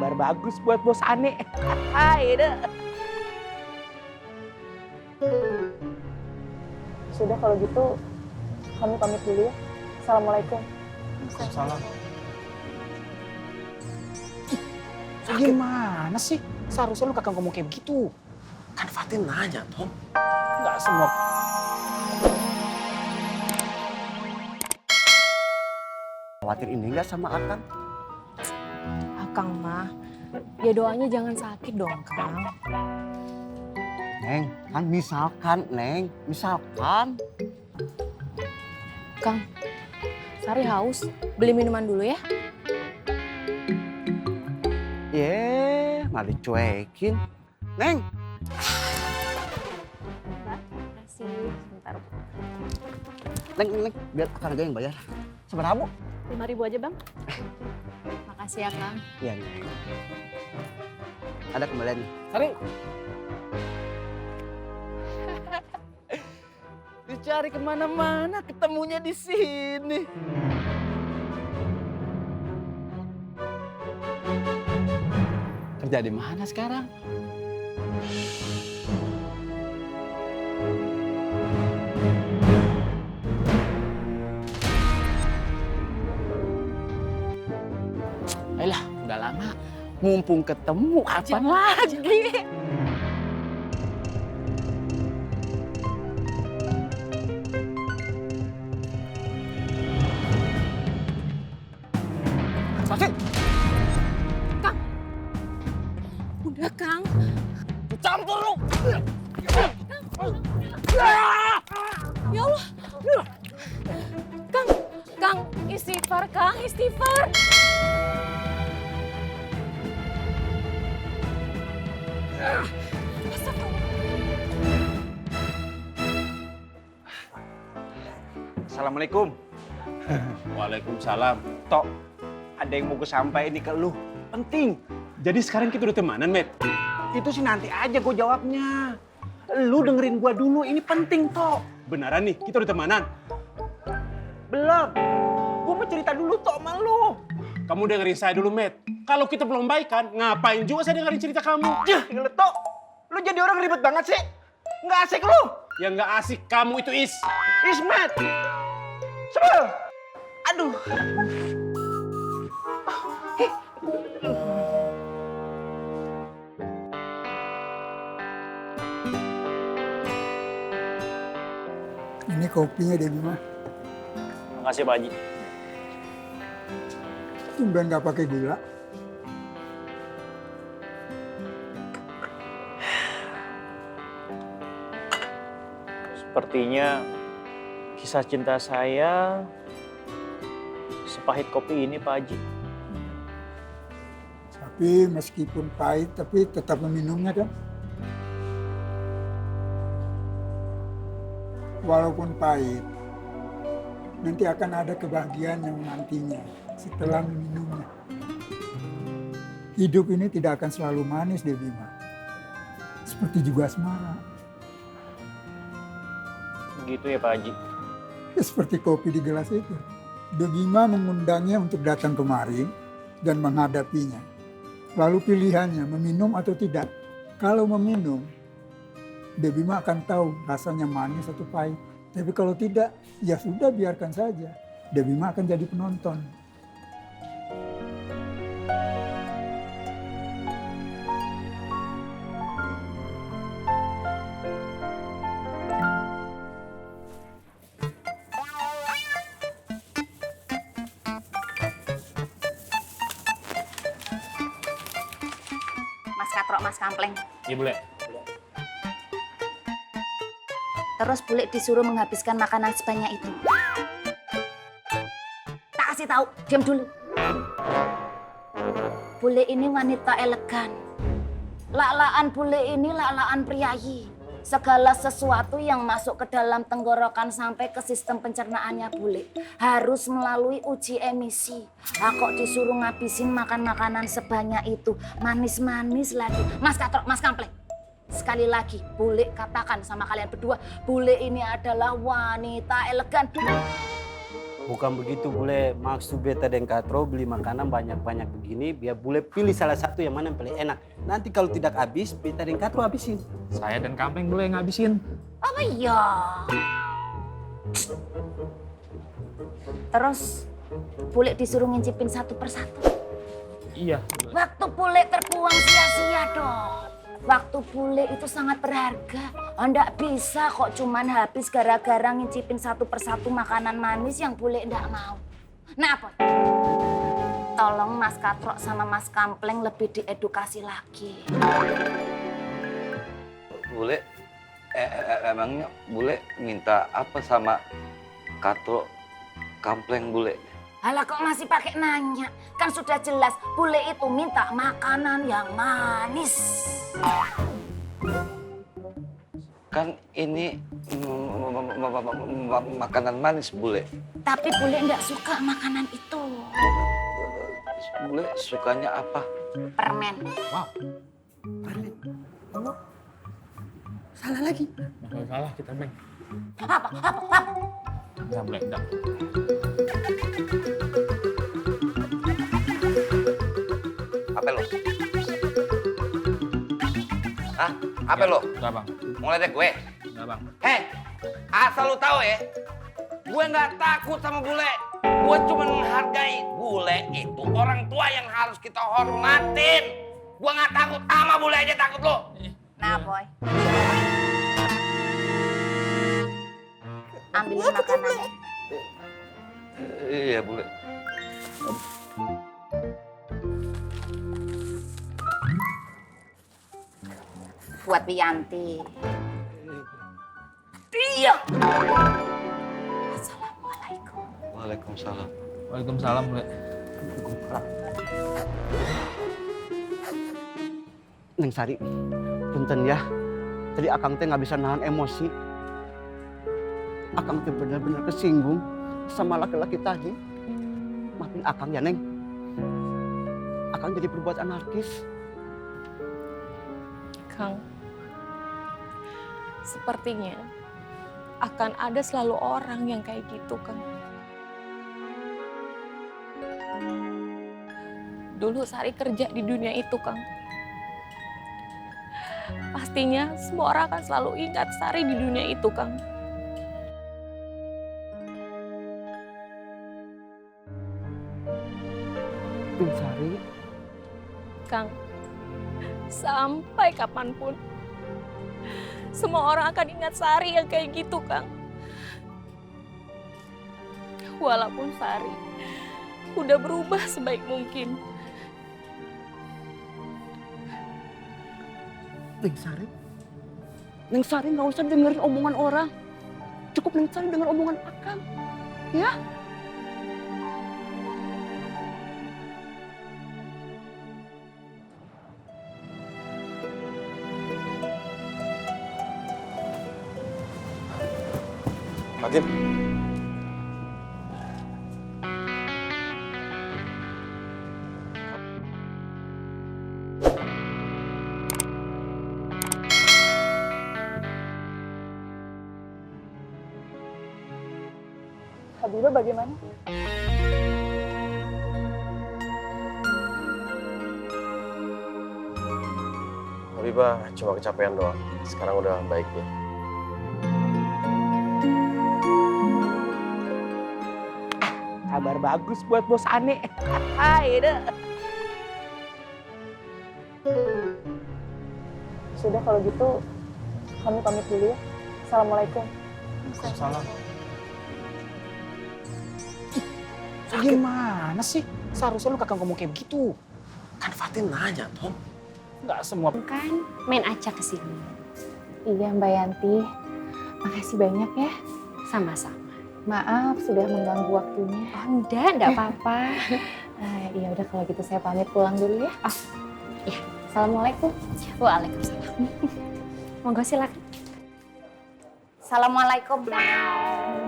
kabar bagus buat bos Ane. Hai deh. Sudah kalau gitu kami pamit dulu ya. Assalamualaikum. Salam. Gimana sih? Seharusnya lu kakak ngomong kayak begitu. Kan Fatin nanya, Tom. Nggak semua. Khawatir ini nggak sama Akang? Akang mah, ya doanya jangan sakit dong Kang. Neng, kan misalkan, Neng. Misalkan. Kang, Sari haus. Beli minuman dulu ya. Malah dicuekin. Neng, Makasih. Sebentar. Neng, biar Akang aja yang bayar. Seberapa, Bu? 5.000 aja Bang. Makasih ya Kang. Iya, Neng. Ada kembalian nih. Sari. Dicari kemana-mana, ketemunya di sini. Kerja di mana sekarang? Ayolah, udah lama. Mumpung ketemu, kapan lagi? Fatin! Udah Kang. Campur lu! Ya Allah. Kang, istighfar Kang, istighfar. Assalamualaikum. Waalaikumsalam. Tok, ada yang mau gue sampaikan ini ke lu. Penting. Jadi sekarang kita udah temanan, Met? Itu sih nanti aja gue jawabnya. Lu dengerin gue dulu, ini penting, Tok. Beneran nih, kita udah temanan? Belum. Gue mau cerita dulu, Tok, sama lu. Kamu dengerin saya dulu, Met. Kalau kita belum baikan, ngapain juga saya dengerin cerita kamu? Yah, gila, Tok. Lu jadi orang ribet banget sih. Nggak asik lu. Yang nggak asik kamu itu Is. Ismet. Sebel. Aduh. Ini kopinya deh Bima. Makasih Pak Haji. Tumben nggak pakai gula. Sepertinya kisah cinta saya sepahit kopi ini Pak Haji. Tapi meskipun pahit, tapi tetap meminumnya kan. Walaupun pahit, nanti akan ada kebahagiaan yang menantinya setelah meminumnya. Hidup ini tidak akan selalu manis deh Bima. Seperti juga asmara. Begitu ya Pak Haji. Ya, seperti kopi di gelas itu. De Bima mengundangnya untuk datang kemari dan menghadapinya. Lalu pilihannya meminum atau tidak. Kalau meminum, De Bima akan tahu rasanya manis atau pahit. Tapi kalau tidak, ya sudah biarkan saja. De Bima akan jadi penonton. Mas Katrok, Mas Kampleng. Iya, boleh. Terus bule disuruh menghabiskan makanan sebanyak itu. Tak kasih tahu, diam dulu. Bule ini wanita elegan. Lak-lakan bule ini lak-lakan priayi. Segala sesuatu yang masuk ke dalam tenggorokan sampai ke sistem pencernaannya bule harus melalui uji emisi. Lah kok disuruh ngabisin makan makanan sebanyak itu, manis-manis lagi. Mas Katrok, Mas Kampleng. Sekali lagi, bule katakan sama kalian berdua, bule ini adalah wanita elegan. Bukan begitu bule, maksud beta dan Katro beli makanan banyak-banyak begini biar bule pilih salah satu yang mana yang paling enak. Nanti kalau tidak habis, beta dan Katro habisin. Saya dan Kampleng boleh ngabisin. Apa iya? Terus bule disuruh ngincipin satu persatu. Iya. Waktu bule terbuang sia-sia dong. Waktu bule itu sangat berharga. Nggak bisa kok cuman habis gara-gara ngincipin satu persatu makanan manis yang bule nggak mau. Nah, apa? Tolong Mas Katro sama Mas Kampleng lebih diedukasi lagi. Bule, emangnya bule minta apa sama Katro Kampleng bule? Alah kok masih pakai nanya? Kan sudah jelas bule itu minta makanan yang manis. Kan ini makanan manis bule. Tapi bule nggak suka makanan itu. Bule sukanya apa? Permen. Salah lagi. Nggak salah kita, Meng. Apa? Nggak boleh, enggak. Apa lo? Hah? Apa lo? Enggak, Bang. Mau ledek gue? Enggak, Bang. Hei, asal lu tahu ya, gue nggak takut sama bule. Gue cuma menghargai bule itu orang tua yang harus kita hormatin. Gue nggak takut sama bule aja takut lo. Nah, Boy. Ambilin makanannya. Iya bule. Buat Wiyanti. Iya. Assalamualaikum. Waalaikumsalam. Waalaikumsalam, Bule. Neng Sari, punten ya. Tadi Akang teh nggak bisa nahan emosi. Akang teh benar-benar kesinggung sama laki-laki tadi. Maafin Akang ya, Neng. Akang jadi berbuat anarkis. Kang, sepertinya akan ada selalu orang yang kayak gitu, Kang. Dulu Sari kerja di dunia itu, Kang. Pastinya semua orang akan selalu ingat Sari di dunia itu, Kang. Neng Sari, Kang, sampai kapanpun semua orang akan ingat Sari yang kayak gitu, Kang. Walaupun Sari udah berubah sebaik mungkin. Neng Sari nggak usah dengerin omongan orang. Cukup Neng Sari denger omongan Akang, ya? Fatin. Habibah bagaimana? Habibah cuma kecapean doang. Sekarang udah baik dia. Kabar bagus buat bos Ane. Hai deh. Sudah kalau gitu, kami pamit dulu ya. Assalamualaikum. Salam. Gimana sih? Seharusnya lu kakak ngomong kayak begitu. Kan Fatin nanya, Tom. Nggak semua. Kan main aja ke sini. Iya Mbak Yanti, makasih banyak ya. Sama-sama. Maaf sudah mengganggu waktunya. Oh, enggak apa-apa. Ya udah kalau gitu saya pamit pulang dulu ya. Oh, ya. Assalamualaikum. Waalaikumsalam. Monggo silakan. Assalamualaikum.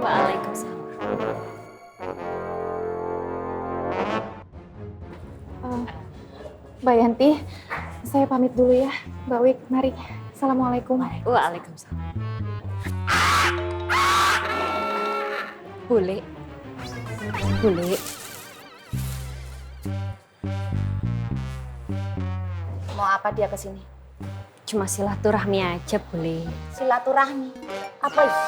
Waalaikumsalam. Mbak Yanti, saya pamit dulu ya. Mbak Wik, mari. Assalamualaikum. Waalaikumsalam. Bule, Bule, Mau apa dia kesini? cuma silaturahmi aja, Bule. Silaturahmi. Apa iya?